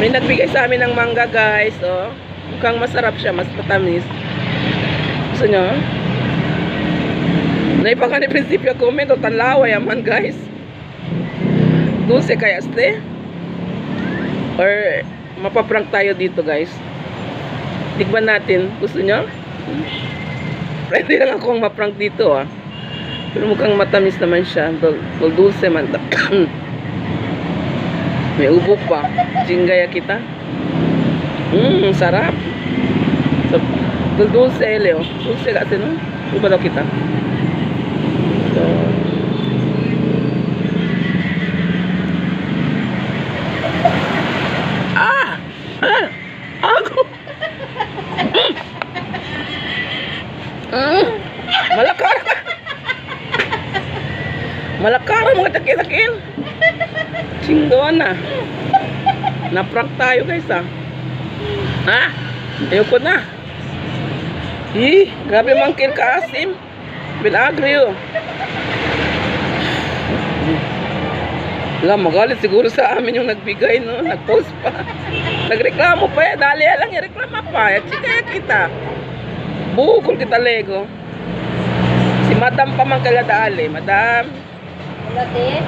May nagbigay sa amin ng mangga, guys. Oh. Mukhang masarap siya, mas matamis. Gusto nyo? Naipaka ni Prinsipyo comment o tanlawa yaman, guys. Dulce kaya ste? Or mapaprank tayo dito, guys. Tikman natin. Gusto nyo? Pwede lang akong maprank dito, ah. Pero mukhang matamis naman siya. Dulce man. May ubo pa. Jinggaya kita. Sarap. So, dulce, Leo. Dulce kasi, no? Ubo daw kita. So, ako. Malakar. Malakar mga takin-takin. Singgawan na. Naprank tayo, guys, ah. Ayoko na. Grabe mangkil ka, Asim. Bilagrio. Wala, magalit siguro sa amin yung nagbigay, no? Nag-post pa. Nagreklamo pa, eh. Dali lang, i-reklama pa. Chikaya kita. Bukol kita, Lego. Si Madam pa man kala dali. Madam. Wala, te.